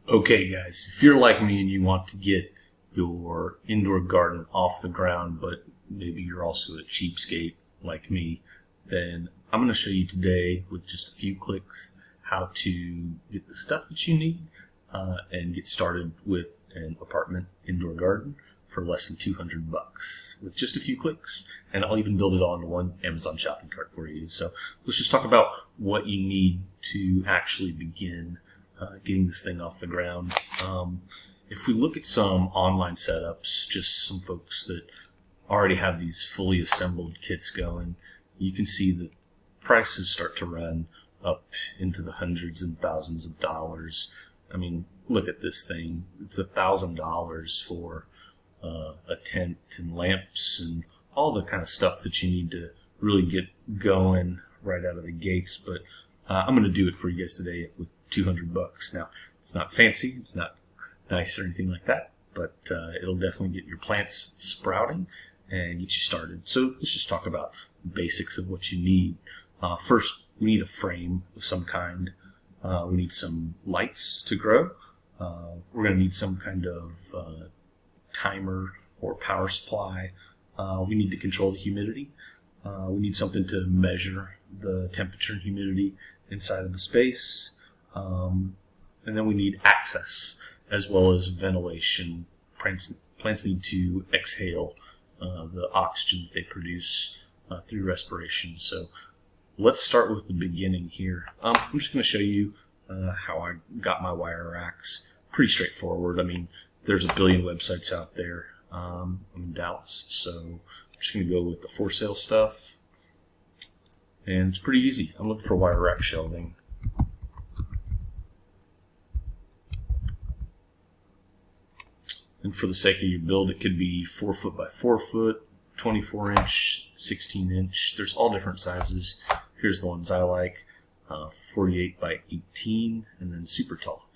Okay, guys, if you're like me and you want to get your indoor garden off the ground, but maybe you're also a cheapskate like me, then I'm going to show you today with just a few clicks how to get the stuff that you need and get started with an apartment indoor garden for less than $200 with just a few clicks, and I'll even build it all into one Amazon shopping cart for you. So let's just talk about what you need to actually begin getting this thing off the ground. If we look at some online setups, just some folks that already have these fully assembled kits going, you can see that prices start to run up into the hundreds and thousands of dollars. I mean, look at this thing. It's $1,000 for a tent and lamps and all the kind of stuff that you need to really get going right out of the gates. But I'm going to do it for you guys today with $200. Now, it's not fancy, it's not nice or anything like that, but it'll definitely get your plants sprouting and get you started. So let's just talk about the basics of what you need. First, we need a frame of some kind. We need some lights to grow. We're going to need some kind of timer or power supply. We need to control the humidity. We need something to measure the temperature and humidity inside of the space. And then we need access as well as ventilation. Plants need to exhale the oxygen that they produce through respiration. So let's start with the beginning here. I'm just going to show you how I got my wire racks. Pretty straightforward. I mean, there's a billion websites out there. I'm in Dallas, so I'm just going to go with the for sale stuff. And it's pretty easy. I'm looking for wire rack shelving. And for the sake of your build, it could be 4 foot by 4 foot, 24 inch, 16 inch. There's all different sizes. Here's the ones I like, 48 by 18, and then super tall.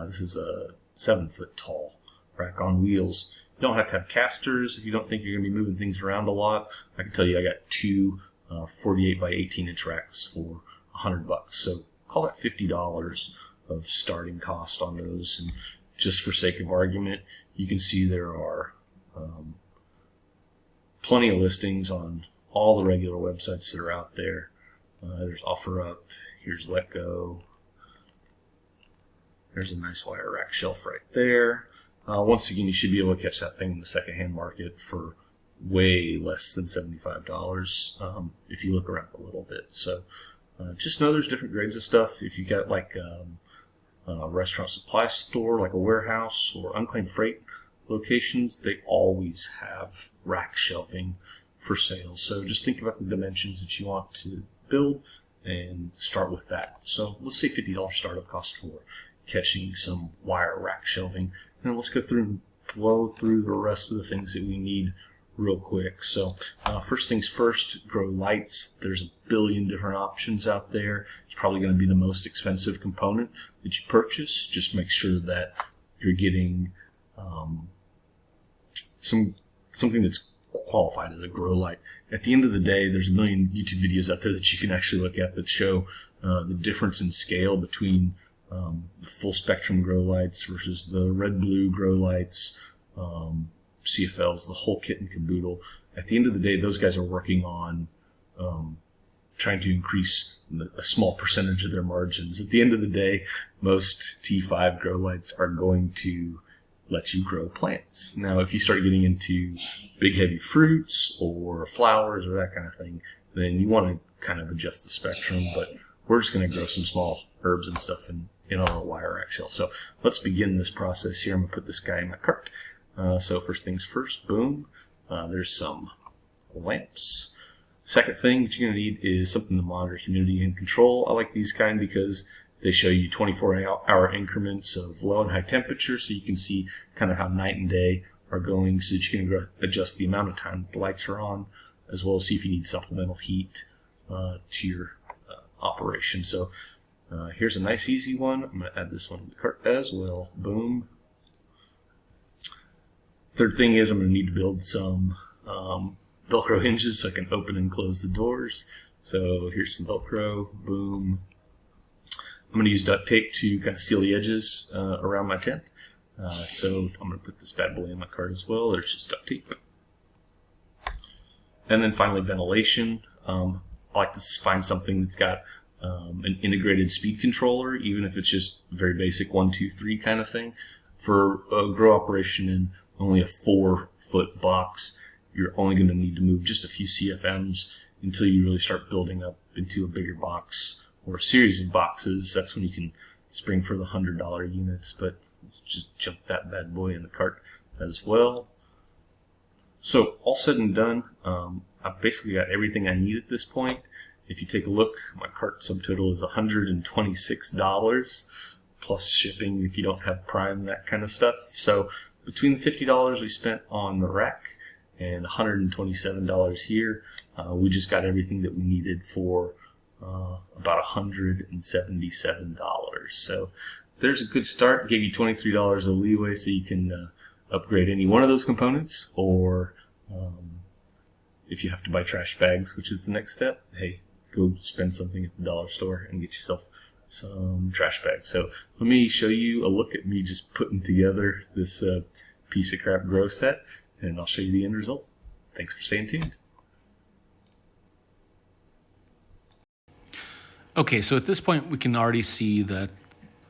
This is a 7 foot tall rack on wheels. You don't have to have casters if you don't think you're going to be moving things around a lot. I can tell you I got two 48 by 18 inch racks for $100. So call that $50 of starting cost on those. And just for sake of argument, you can see there are plenty of listings on all the regular websites that are out there. There's OfferUp, here's Let Go. There's a nice wire rack shelf right there. Once again, you should be able to catch that thing in the secondhand market for way less than $75 if you look around a little bit. So just know there's different grades of stuff. If you got like a restaurant supply store, like a warehouse or unclaimed freight locations, they always have rack shelving for sale. So just think about the dimensions that you want to build and start with that. So let's say $50 startup cost for catching some wire rack shelving. And let's go through and blow through the rest of the things that we need real quick. So first things first, grow lights. There's a billion different options out there. It's probably going to be the most expensive component that you purchase. Just make sure that you're getting something that's qualified as a grow light. At the end of the day, there's a million YouTube videos out there that you can actually look at that show the difference in scale between the full spectrum grow lights versus the red-blue grow lights, CFLs, the whole kit and caboodle. At the end of the day, those guys are working on trying to increase a small percentage of their margins. At the end of the day, most T5 grow lights are going to let you grow plants. Now, if you start getting into big heavy fruits or flowers or that kind of thing, then you want to kind of adjust the spectrum. But we're just going to grow some small herbs and stuff in our wire rack shelf. So let's begin this process here. I'm going to put this guy in my cart. So first things first, boom, there's some lamps. Second thing that you're going to need is something to monitor humidity and control. I like these kind because they show you 24-hour increments of low and high temperature, so you can see kind of how night and day are going, so that you can adjust the amount of time that the lights are on, as well as see if you need supplemental heat to your operation. So here's a nice easy one. I'm going to add this one to the cart as well. Boom. Third thing is I'm going to need to build some Velcro hinges so I can open and close the doors. So here's some Velcro. Boom. I'm I'm going to use duct tape to kind of seal the edges around my tent. So I'm going to put this bad boy in my cart as well. There's just duct tape. And then finally, ventilation. I like to find something that's got an integrated speed controller, even if it's just very basic 1, 2, 3 kind of thing. For a grow operation in only a 4-foot box, you're only going to need to move just a few CFMs until you really start building up into a bigger box or a series of boxes. That's when you can spring for the $100 units, but let's just jump that bad boy in the cart as well. So all said and done, I've basically got everything I need at this point. If you take a look, my cart subtotal is $126 plus shipping if you don't have Prime, that kind of stuff. So between the $50 we spent on the rack and $127 here, we just got everything that we needed for about $177. So there's a good start. Gave you $23 of leeway so you can upgrade any one of those components, or if you have to buy trash bags, which is the next step, hey, go spend something at the dollar store and get yourself some trash bags. So let me show you a look at me just putting together this piece of crap grow set, and I'll show you the end result. Thanks for staying tuned. Okay, so at this point we can already see that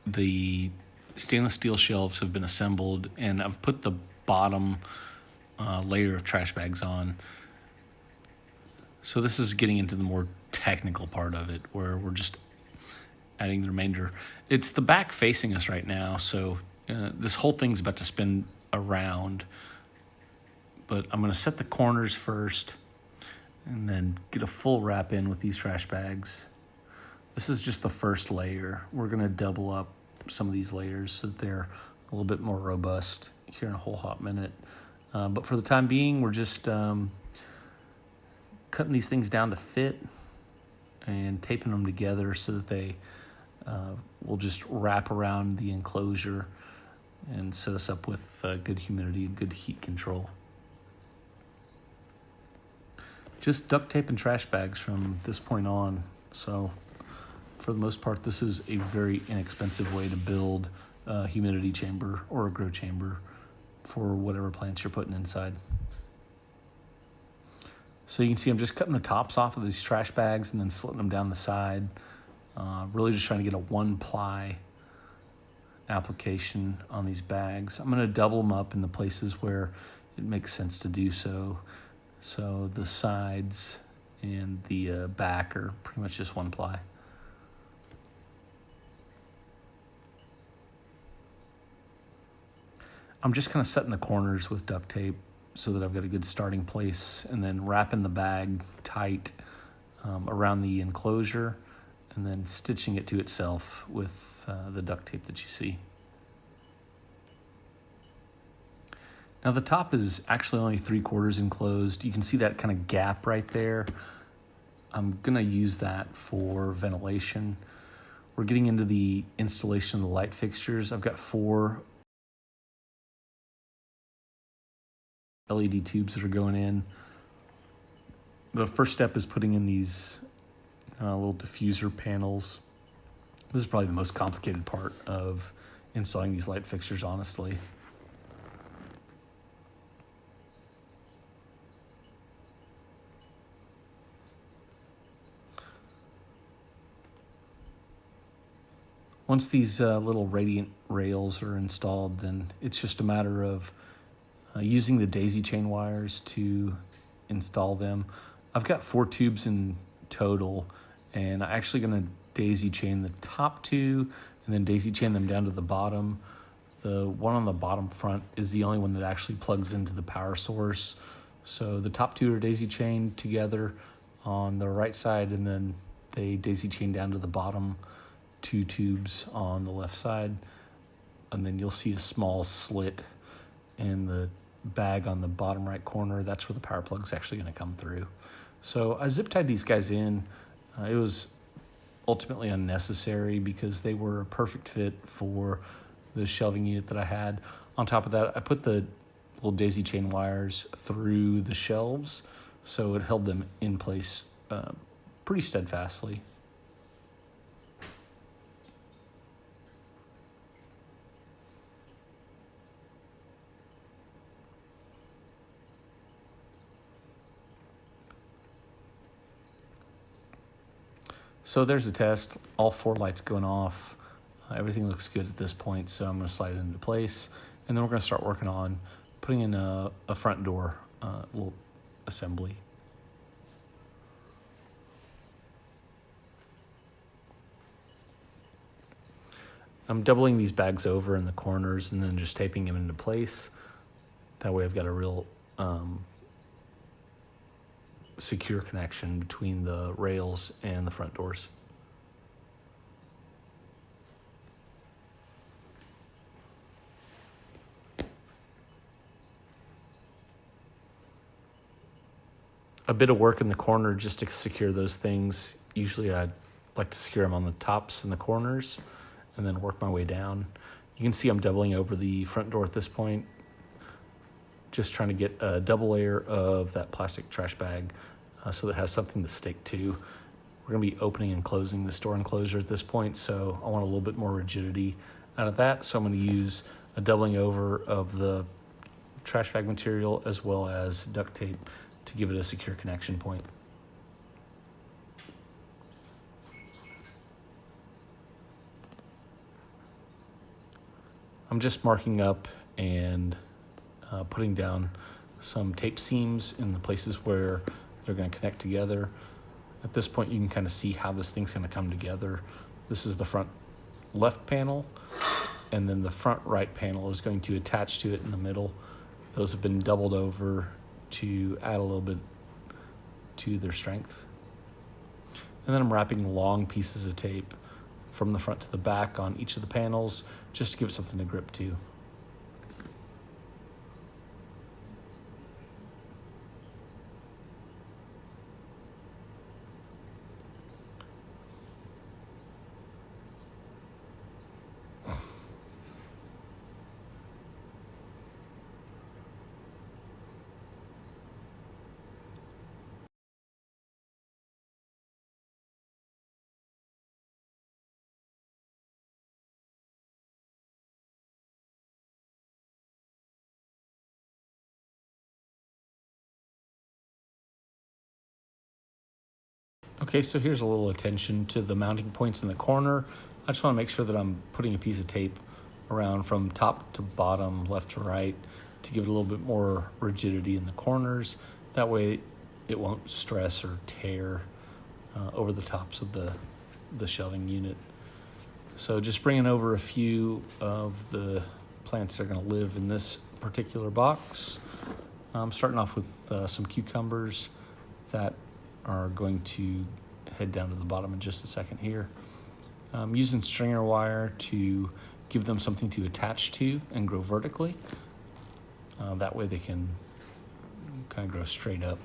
the stainless steel shelves have been assembled, and I've put the bottom layer of trash bags on. So this is getting into the more technical part of it, where we're just adding the remainder. It's the back facing us right now, so this whole thing's about to spin around. But I'm going to set the corners first and then get a full wrap in with these trash bags. This is just the first layer. We're going to double up some of these layers so that they're a little bit more robust here in a whole hot minute. But for the time being, we're just cutting these things down to fit and taping them together so that they will just wrap around the enclosure and set us up with good humidity and good heat control. Just duct tape and trash bags from this point on. So for the most part, this is a very inexpensive way to build a humidity chamber or a grow chamber for whatever plants you're putting inside. So you can see I'm just cutting the tops off of these trash bags and then slitting them down the side. Really just trying to get a 1-ply application on these bags. I'm going to double them up in the places where it makes sense to do so. So the sides and the back are pretty much just 1-ply. I'm just kind of setting the corners with duct tape so that I've got a good starting place, and then wrapping the bag tight around the enclosure, and then stitching it to itself with the duct tape that you see. Now the top is actually only 3/4 enclosed. You can see that kind of gap right there. I'm gonna use that for ventilation. We're getting into the installation of the light fixtures. I've got 4 LED tubes that are going in. The first step is putting in these little diffuser panels. This is probably the most complicated part of installing these light fixtures, honestly. Once these little radiant rails are installed, then it's just a matter of using the daisy chain wires to install them. I've got 4 tubes in total, and I'm actually going to daisy chain the top 2 and then daisy chain them down to the bottom. The one on the bottom front is the only one that actually plugs into the power source. So the top 2 are daisy chained together on the right side, and then they daisy chain down to the bottom 2 tubes on the left side. And then you'll see a small slit in the bag on the bottom right corner. That's where the power plug is actually going to come through. So I zip tied these guys in. It was ultimately unnecessary because they were a perfect fit for the shelving unit that I had. On top of that, I put the little daisy chain wires through the shelves, so it held them in place pretty steadfastly. So there's a test. All 4 lights going off. Everything looks good at this point, so I'm going to slide it into place. And then we're going to start working on putting in a front door little assembly. I'm doubling these bags over in the corners and then just taping them into place. That way I've got a real secure connection between the rails and the front doors. A bit of work in the corner just to secure those things. Usually I'd like to secure them on the tops and the corners and then work my way down. You can see I'm doubling over the front door at this point. Just trying to get a double layer of that plastic trash bag so that it has something to stick to. We're gonna be opening and closing this door enclosure at this point, so I want a little bit more rigidity out of that. So I'm gonna use a doubling over of the trash bag material as well as duct tape to give it a secure connection point. I'm just marking up and putting down some tape seams in the places where they're going to connect together. At this point, you can kind of see how this thing's going to come together. This is the front left panel, and then the front right panel is going to attach to it in the middle. Those have been doubled over to add a little bit to their strength. And then I'm wrapping long pieces of tape from the front to the back on each of the panels just to give it something to grip to. Okay, so here's a little attention to the mounting points in the corner. I just want to make sure that I'm putting a piece of tape around from top to bottom, left to right, to give it a little bit more rigidity in the corners. That way it won't stress or tear over the tops of the shelving unit. So just bringing over a few of the plants that are going to live in this particular box. I'm starting off with some cucumbers that are going to head down to the bottom in just a second here. I'm using stringer wire to give them something to attach to and grow vertically. That way they can kind of grow straight up.